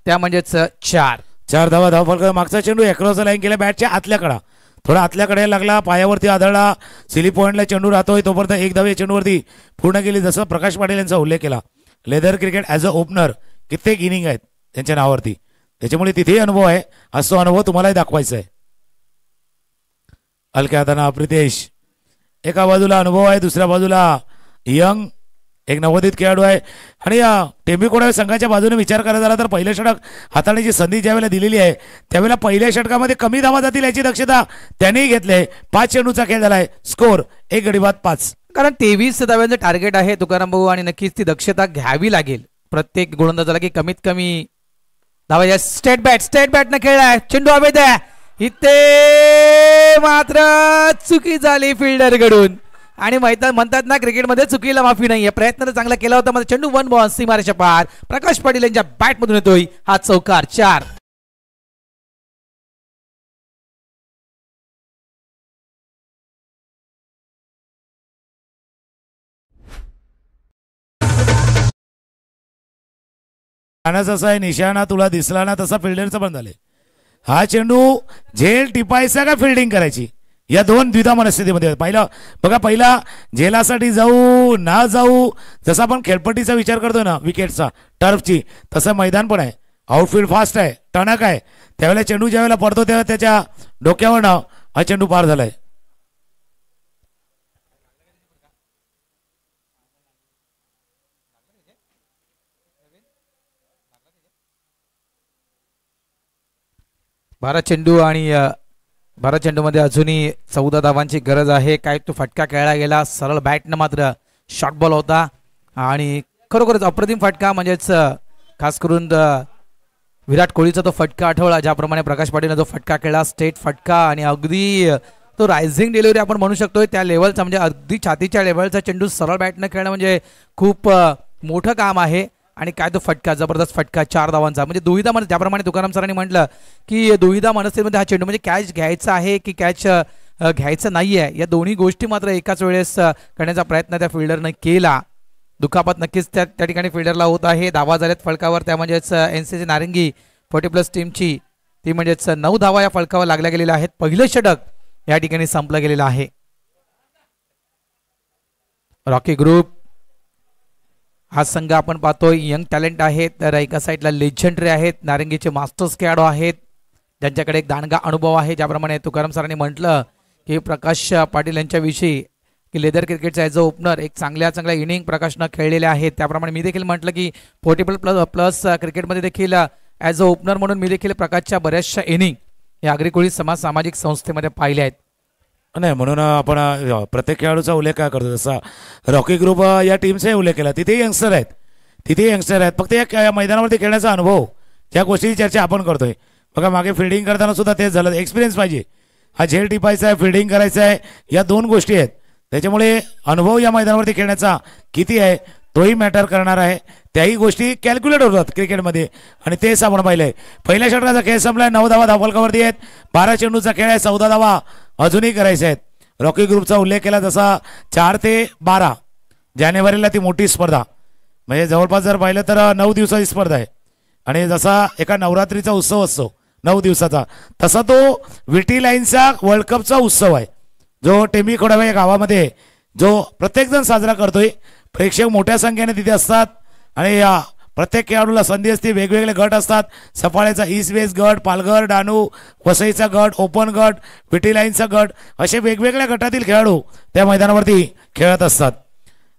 त्या म्हणजेच 4 धावा. धाव फलकावर मागचा चेंडू अक्रॉस लाईन केला बॅटच्या आतल्या कडा, थोडा आतल्याकडे लागला, पायावरती आदळला, सिली पॉईंटला चेंडू राहतोय तोपर्यंत एक धाव या चेंडूवरती पूर्ण केली. जसं प्रकाश पाटील यांचा उल्लेख केला, leather cricket as a opener कित्येक इनिंग आहेत त्यांच्या नावावरती, त्याच्यामुळे तिथेही अनुभव आहे. आज तो अनुभव तुम्हालाही दाखवायचा आहे. हलक्या हाताना प्रितेश, एका बाजूला अनुभव आहे, दुसऱ्या बाजूला यंग एक नवोदित खेळाडू आहे. आणि टेंबी कोडावे संघाच्या बाजूने विचार करायचा झाला तर पहिलं षटक हाताळण्याची संधी ज्यावेळेला दिलेली आहे त्यावेळेला पहिल्या षटकामध्ये कमी धावा जातील याची दक्षता त्यांनीही घेतली. 5 चेंडूचा खेळ झालाय, स्कोर 1 गडी बाद 5. कारण 23 धाव्यांचं टार्गेट आहे तुकाराम भाऊ आणि नक्कीच ती दक्षता घ्यावी लागेल प्रत्येक गोलंदाजाला की कमीत कमी धावा. स्टेट बॅटनं खेळलाय, चेंडू हवेत आहे, इथे मात्र चुकी झाली फिल्डर कडून. आणि म्हणतात ना क्रिकेटमध्ये चुकीला माफी नाहीये. प्रयत्न तर चांगला केला होता, मात्र चेंडू 1 बॉल सीमारेषा पार. प्रकाश पाटील यांच्या बॅट मधून येतोय हा चौकार. 4. जसा आहे निशाणा तुला दिसला ना तसा फिल्डरचा पण झाले. हा चेंडू झेल टिपायचा का फिल्डिंग करायची या दोन द्विधा मनस्थितीमध्ये. पहिला झेलासाठी जाऊ ना जाऊ, जसा आपण खेळपट्टीचा विचार करतो ना विकेटचा टर्फची, तसं मैदान पण आहे. आउटफील्ड फास्ट आहे, टणक आहे, त्यावेळेला चेंडू ज्यावेळेला पडतो तेव्हा त्याच्या डोक्यावरनं हा चेंडू पार झालाय. बारा चेंडूमध्ये अजूनही 14 धावांची गरज आहे. काय तो फटका खेळला गेला, सरळ बॅटनं मात्र शॉर्ट बॉल होता आणि खरोखरच अप्रतिम फटका. म्हणजेच खास करून विराट कोहलीचा तो फटका आठवला, ज्याप्रमाणे प्रकाश पाटीलने तो फटका खेळला, स्टेट फटका आणि अगदी तो रायझिंग डिलिव्हरी आपण म्हणू शकतोय त्या लेवलचा, म्हणजे अगदी छातीच्या लेवलचा चेंडू सरळ बॅटनं खेळणं म्हणजे खूप मोठं काम आहे. आणि काय तो फटका, जबरदस्त फटका, 4 धावांचा. म्हणजे दुविधा मन, ज्याप्रमाणे तुकाराम सरांनी म्हटलं की दुविधा मनस्थितीमध्ये हा चेंडू म्हणजे कॅच घ्यायचा आहे की कॅच घ्यायचं नाही आहे, या दोन्ही गोष्टी मात्र एकाच वेळेस करण्याचा प्रयत्न त्या फिल्डरनं केला. दुखापत नक्कीच त्या ठिकाणी फिल्डरला होत आहे. धावा झाल्यात फलकावर, त्या म्हणजेच NCC नारंगी 40+ टीमची, ती म्हणजेच 9 धावा या फलकावर लागल्या गेलेल्या आहेत. पहिलं षटक या ठिकाणी संपलं गेलेलं आहे. रॉकी ग्रुप हा संघ आपण पाहतोय यंग टॅलेंट आहे, तर एका साईडला लेजेंडरी आहेत, नारंगीचे मास्टर्स खेळाडू आहेत, ज्यांच्याकडे एक दांडगा अनुभव आहे. ज्याप्रमाणे तुकाराम सरांनी म्हटलं की प्रकाश पाटील यांच्याविषयी की लेदर क्रिकेटचा ॲज अ ओपनर एक चांगल्या इनिंग प्रकाशनं खेळलेले आहेत, त्याप्रमाणे मी देखील म्हटलं की 40+ क्रिकेटमध्ये देखील ॲज अ ओपनर म्हणून मी देखील प्रकाशच्या बऱ्याचशा इनिंग या आगरी कोळी समाज सामाजिक संस्थेमध्ये पाहिल्या आहेत. नाही म्हणून आपण प्रत्येक खेळाडूचा उल्लेख काय करतो, जसा रॉकी ग्रुप या टीमचाही उल्लेख केला, तिथे यंगस्टर आहेत, फक्त या मैदानावरती खेळण्याचा अनुभव, त्या गोष्टीची चर्चा आपण करतोय. बघा मागे फिल्डिंग करताना सुद्धा तेच झालं, एक्सपिरियन्स पाहिजे, हा झेल टिपायचा आहे, फिल्डिंग करायचं आहे, या 2 गोष्टी आहेत. त्याच्यामुळे अनुभव या मैदानावरती खेळण्याचा किती आहे तोही मॅटर करणार आहे. त्याही गोष्टी कॅल्क्युलेट होतात क्रिकेटमध्ये आणि तेच आपण पाहिलंय. पहिल्या षटकाचा खेळ संपलाय, 9 धावा धावफलकावरती आहेत, 12 चेंडूचा खेळ आहे, 14 धावा अजूनही करायचे आहेत. रॉकी ग्रुपचा उल्लेख केला जसा 4 ते 12 जानेवारीला ती मोठी स्पर्धा, म्हणजे जवळपास जर पाहिलं तर 9 दिवसाची स्पर्धा आहे. आणि जसा एका नवरात्रीचा उत्सव असतो 9 दिवसाचा, तसा तो विटी लाईनचा वर्ल्ड कपचा उत्सव आहे, जो टेंबी खोडावे या गावामध्ये जो प्रत्येकजण साजरा करतोय. प्रेक्षक मोठ्या संख्येने तिथे असतात आणि या प्रत्येक खेळाडूला संधी असते. वेगवेगळे गट असतात, सफाळ्याचा ईस्ट वेस्ट गट, पालघर, डहाणू, वसईचा गट, ओपन गट, विटी लाईनचा गट, असे वेगवेगळ्या गटातील खेळाडू त्या मैदानावरती खेळत असतात.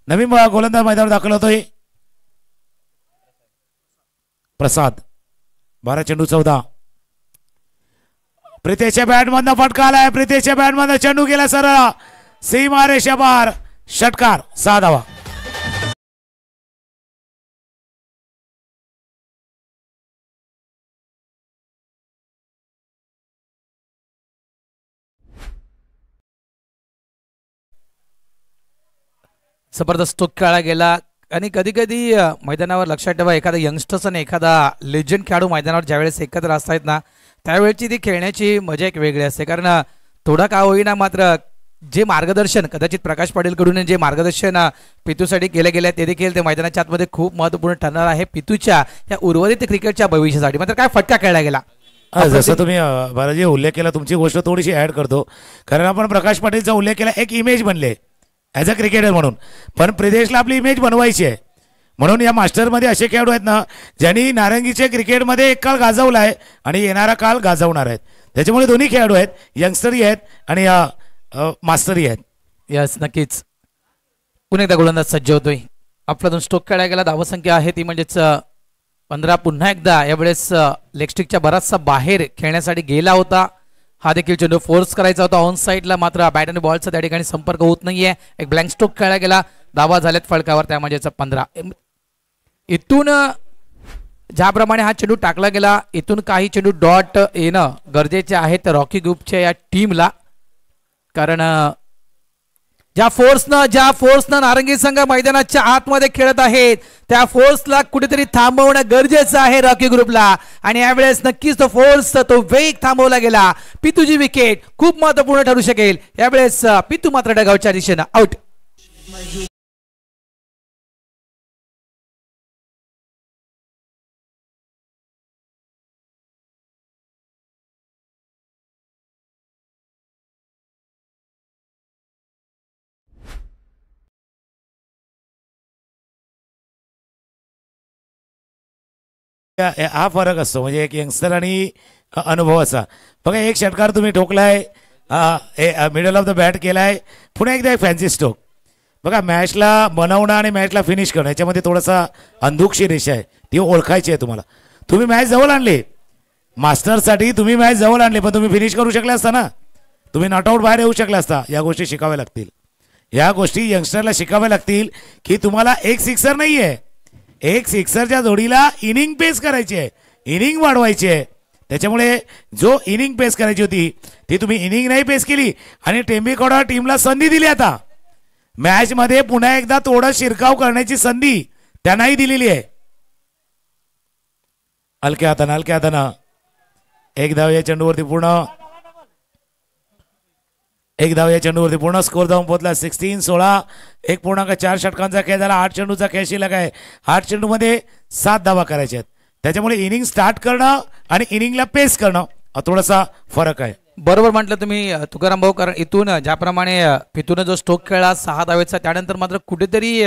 नवीन गोलंदाज मैदानावर दाखल होतोय प्रसाद 12 चेंडू 14. प्रितेशच्या बॅटमधनं फटका आलाय. प्रितेशच्या बॅटमधनं चेंडू गेला सरळ सीमारेषा बाहेर. षटकार 6 धावा. जबरदस्त स्ट्रोक खेळला गेला. आणि कधी कधी मैदानावर लक्षात ठेवा, एखादा यंगस्टर्स आणि एखादा लेजंड खेळाडू मैदानावर ज्यावेळेस एकत्र असतात ना, त्यावेळेची ती खेळण्याची मजा एक वेगळी असते. कारण थोडा का होईना मात्र जे मार्गदर्शन कदाचित प्रकाश पाटीलकडून जे मार्गदर्शन पितूसाठी केलं गेलं ते देखील ते मैदानाच्या आतमध्ये खूप महत्त्वपूर्ण ठरणार आहे पितूच्या या उर्वरित क्रिकेटच्या भविष्यासाठी. मात्र काय फटका खेळला गेला. जसं तुम्ही बालाजी उल्लेख केला, तुमची गोष्ट थोडीशी ऍड करतो. कारण आपण प्रकाश पाटीलचा उल्लेख केला, एक इमेज बनले ॲज अ क्रिकेटर म्हणून. पण प्रदेशला आपली इमेज बनवायची आहे. म्हणून या मास्टरमध्ये असे खेळाडू आहेत ना, ज्यांनी नारंगीचे क्रिकेटमध्ये एक काळ गाजवला आहे आणि येणारा काळ गाजवणार आहेत. त्याच्यामुळे दोन्ही खेळाडू आहेत, यंगस्टरही आहेत आणि मास्टरही आहेत. यस, नक्कीच. पुन्हा एकदा गोलंदाज सज्ज होतोय. आपला 2 स्ट्रोक खेळायला गेला. धावसंख्या आहे ती म्हणजेच 15. पुन्हा एकदा यावेळेस लेगस्टिकच्या बराचसा बाहेर खेळण्यासाठी गेला होता. हा देखील चेंडू फोर्स करायचा होता ऑन साईडला, मात्र बॅट आणि बॉलचा त्या ठिकाणी संपर्क होत नाहीये. एक ब्लँक स्ट्रोक खेळला गेला. धावा झाल्यात फळकावर, त्या म्हणजेच 15. इथून ज्याप्रमाणे हा चेंडू टाकला गेला, इथून काही चेंडू डॉट येणं गरजेचे आहे रॉकी ग्रुपच्या या टीमला. कारण ज्या फोर्सनं नारंगी संघ मैदानाच्या आतमध्ये खेळत आहेत, त्या फोर्सला कुठेतरी थांबवणं गरजेचं आहे रॉकी ग्रुपला. आणि यावेळेस नक्कीच तो फोर्स, तो वेग थांबवला गेला. पितूची विकेट खूप महत्वपूर्ण ठरू शकेल. यावेळेस पितू मात्र डगावच्या दिशेनं आउट. हा फरक असतो, म्हणजे एक यंगस्टर आणि अनुभवाचा. बघा, एक षटकार तुम्ही ठोकलाय, मिडल ऑफ द बॅट केलाय, पुन्हा एकदा एक फॅन्सी स्ट्रोक. बघा, मॅचला बनवणं आणि मॅचला फिनिश करणं याच्यामध्ये थोडासा अंधुकशी रेषा आहे, ती ओळखायची आहे तुम्हाला. तुम्ही मॅच जवळ आणली, मास्टरसाठी तुम्ही मॅच जवळ आणली, पण तुम्ही फिनिश करू शकले असता ना, तुम्ही नॉट आउट बाहेर येऊ शकला असता. या गोष्टी शिकाव्या लागतील. या गोष्टी यंगस्टरला शिकाव्या लागतील की तुम्हाला एक सिक्सर नाही आहे, एक सिक्सरच्या जोडीला इनिंग पेस करायची आहे, इनिंग वाढवायची आहे. त्याच्यामुळे जो इनिंग पेस करायची होती ती तुम्ही इनिंग नाही पेस केली आणि टेंबेगौडा टीमला संधी दिली. आता मॅच मध्ये पुन्हा एकदा थोडं शिरकाव करण्याची संधी त्यांनाही दिलेली आहे. हलक्या हातानं एक धाव या चेंडूवरती पूर्ण स्कोर जाऊन पोहोचला 16-16. 1.4 षटकांचा खेळ झाला. 8 चेंडूचा खेळ शिल्लक आहे. 8 चेंडूमध्ये 7 धावा करायच्या आहेत. त्याच्यामुळे इनिंग स्टार्ट करणं आणि इनिंगला पेस करणं थोडासा फरक आहे. बरोबर म्हटलं तुम्ही तुकाराम भाऊ. कारण इथून ज्याप्रमाणे पितून जो स्ट्रोक खेळला 6 धावेचा, त्यानंतर मात्र कुठेतरी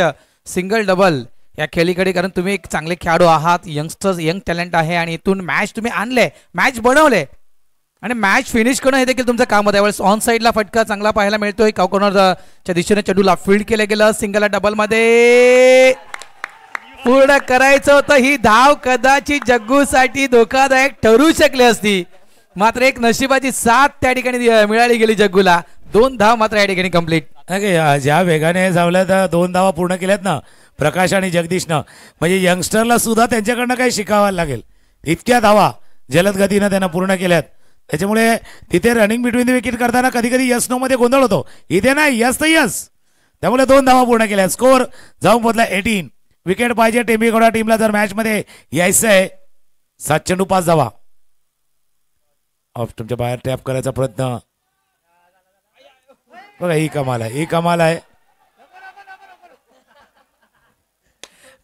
सिंगल डबल या खेळीकडे, कारण तुम्ही एक चांगले खेळाडू आहात, यंग टॅलेंट आहे आणि इथून मॅच तुम्ही आणले, मॅच बनवले आणि मॅच फिनिश करणं हे देखील तुमचं काम होतं. यावेळेस ऑन साईडला फटका चांगला पाहायला मिळतोय. कॉर्नरच्या दिशेने चेंडूला फील्ड केलं गेलं. सिंगल डबल मध्ये पूर्ण करायचं होतं. ही धाव कदाचित जग्गूसाठी धोकादायक ठरू शकली असती, मात्र एक नशिबाची साथ त्या ठिकाणी मिळाली गेली जग्गूला. 2 धाव मात्र या ठिकाणी कंप्लीट. ज्या वेगाने धावल्या त्या 2 धावा पूर्ण केल्यात ना प्रकाश आणि जगदीशनं, म्हणजे यंगस्टरला सुद्धा त्यांच्याकडनं काही शिकावं लागेल. इतक्या धावा जलद गतीनं त्यांना पूर्ण केल्यात. त्याच्यामुळे तिथे रनिंग बिटवीन द विकेट करताना कधी कधी यस नो मध्ये गोंधळ होतो. इथे नाही, यस तर यस. त्यामुळे 2 धावा पूर्ण केल्या. स्कोर जाऊन पोहोचला 18. विकेट पाहिजे टेंबेगौडा टीमला जर मॅच मध्ये यायचं आहे. 7 चेंडू 5 धावा. ऑफ तुमच्या बाहेर टॅप करायचा प्रयत्न. बघा, ही कमाल आहे.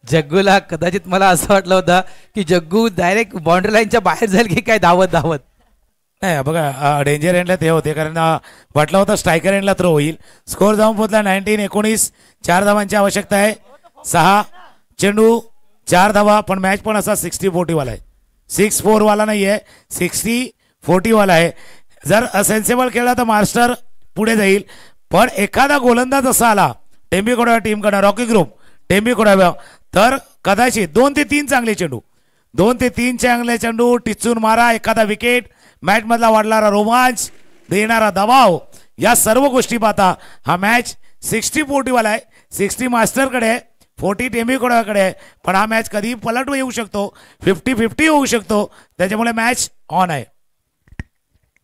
जग्गूला कदाचित मला असं वाटलं होतं की जग्गू डायरेक्ट बाउंड्री लाईनच्या बाहेर जाईल की काय धावत नाही. बघा, डेंजर एंडला ते होते, कारण वाटलं होतं स्ट्रायकर एंडला थ्रो होईल. स्कोर जाऊन पोहोचला 19-19. 4 धावांची आवश्यकता आहे. 6 चेंडू 4 धावा. पण मॅच पण असा 60-40 वाला आहे. 6-4 वाला नाही आहे, 60-40 वाला आहे. जर सेन्सेबल खेळला तर मास्टर पुढे जाईल. पण एखादा गोलंदाज असा आला टेंबेगौडा टीमकडे, रॉकी ग्रुप टेंबेगौडा, तर कदाचित 2 ते 3 चांगले चेंडू 2 ते 3 चांगले चेंडू टिचून मारा, एखादा विकेट, मॅच मधला वाढणारा रोमांच, देणारा दबाव, या सर्व गोष्टी पाहता हा मॅच 60-40 वाला आहे. 60 मास्टरकडे, 40 टेमीकडे, पण हा मॅच कधी पलट येऊ शकतो, 50-50 होऊ शकतो. त्याच्यामुळे मॅच ऑन आहे.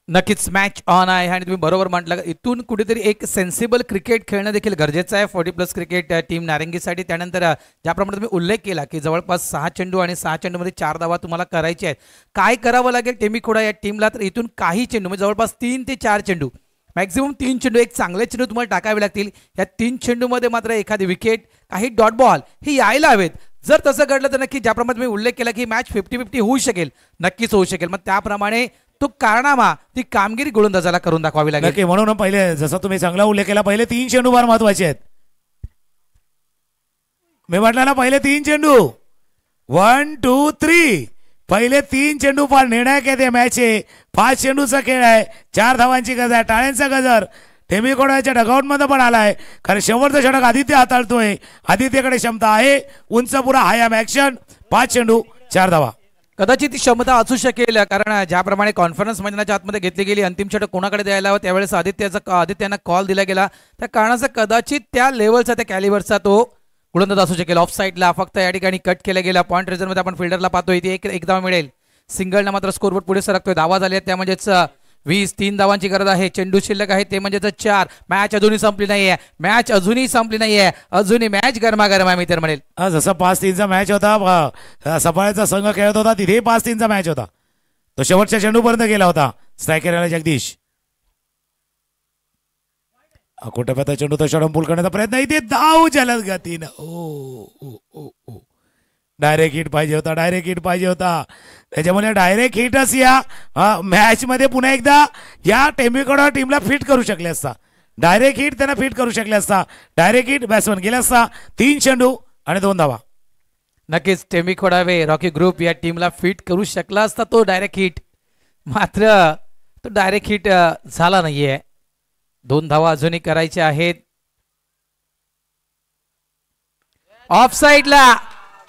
नक्कीच मॅच ऑन आहे आणि तुम्ही बरोबर म्हटलं, इथून कुठेतरी एक सेन्सिबल क्रिकेट खेळणं देखील गरजेचं आहे 40+ क्रिकेट टीम नारंगीसाठी. त्यानंतर ज्याप्रमाणे तुम्ही उल्लेख केला की जवळपास 6 चेंडू आणि 6 चेंडूमध्ये 4 धावा तुम्हाला करायचे आहेत. काय करावं लागेल टेमीखोडा या टीमला, तर इथून काही चेंडू म्हणजे जवळपास 3 ते 4 चेंडू, मॅक्झिमम 3 चेंडू, एक चांगले चेंडू तुम्हाला टाकावे लागतील. या 3 चेंडूमध्ये मात्र एखादी विकेट, काही डॉट बॉल हे यायला हवेत. जर तसं घडलं तर नक्की ज्याप्रमाणे तुम्ही उल्लेख केला की मॅच 50-50 होऊ शकेल, नक्कीच होऊ शकेल. मग त्याप्रमाणे तो कारनामा, ती कामगिरी गोलंदाजाला करून दाखवावी लागेल. नक्की, म्हणून पहिले जसं तुम्ही चांगला उल्लेख केला, पहिले 3 चेंडू फार महत्वाचे आहेत. मी म्हटलं ना, पहिले 3 चेंडू, 1 2 3, पहिले 3 चेंडू फार निर्णायक आहे. मॅच आहे 5 चेंडूचा खेळ आहे, 4 धावांची गज आहे, टाळ्यांचा गजर टेमीखोडाच्या डगआउट मध्ये पण आलाय. कारण शेवटचं षटक आदित्य हाताळतोय, आदित्यकडे क्षमता आहे, उंच पुरा हाय ऍक्शन, 5 चेंडू 4 धावा. कदाचित ती क्षमता असू शकेल, कारण ज्याप्रमाणे कॉन्फरन्स मैदानाच्या आतमध्ये घेतली गेली, अंतिम षटक कोणाकडे द्यायला हवं त्यावेळेस आदित्यांना कॉल दिला गेला, त्या कारणाचा कदाचित त्या लेवलचा, त्या कॅलिबरचा तो गोलंदाज असू शकेल. ऑफ साईडला फक्त या ठिकाणी कट केला गेला. पॉईंट रेझरमध्ये आपण फिल्डरला पाहतोय, ती एक धाव मिळेल. सिंगलना मात्र स्कोरबोर्ड पुढे सरकतोय. धावा झाली आहेत त्या म्हणजेच 20, 3 धावांची गरज आहे. चेंडू शिल्लक आहे ते म्हणजेच 4. मॅच अजूनही संपली नाहीये, मॅच अजूनही संपली नाहीये, अजूनही मॅच गरमागरम आहे मी तर म्हणेल. जसं 5-3चा मॅच होता, सफाळ्याचा संघ खेळत होता, तिथे 5-3चा मॅच होता, तो शेवटच्या चेंडूपर्यंत गेला होता. स्ट्रायकर जगदीश अकोटप्याचा चेंडू तो षडंपूल करण्याचा प्रयत्न, इथे धाव जलद गतीनं. ओ डायरेक्ट हिट पाहिजे होता, डायरेक्ट हिट पाहिजे होता. त्याच्यामुळे डायरेक्ट हिटच या मॅच मध्ये पुन्हा एकदा या टेमीकडे टीमला फिट करू शकले असता. डायरेक्ट हिट त्यांना फिट करू शकले असता. डायरेक्ट हिट बॅट्समन गेला असता. 3 चेंडू आणि 2 धावा. नक्कीच टेमीखोडा रॉकी ग्रुप या टीमला फिट करू शकला असता तो डायरेक्ट हिट, मात्र तो डायरेक्ट हिट झाला नाहीये. 2 धावा अजूनही करायच्या आहेत. ऑफ साइडला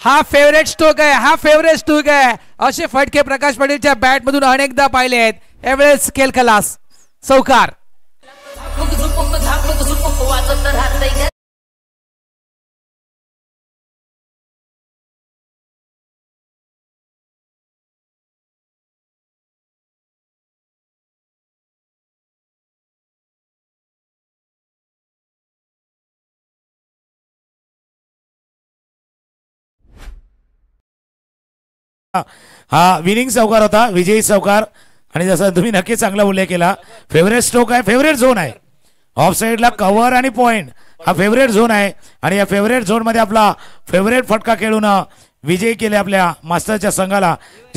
हा फेवरेट स्ट्रोक आहे, हा फेवरेट स्ट्रोक आहे. असे फटके प्रकाश पटेलच्या बॅट मधून अनेकदा पाहिले आहेत. यावेळेस खेळ खलास, चौकार. हा विनिंग चौकार होता, विजयी चौकार. आणि जसं तुम्ही नक्की चांगला उल्लेख केला, फेवरेट स्ट्रोक आहे, फेवरेट झोन आहे. ऑफ साइडला कव्हर आणि पॉइंट हा फेवरेट झोन आहे. आणि या फेवरेट झोन मध्ये आपला फेवरेट फटका खेळून विजयी केले आपल्या मास्टरच्या संघाला.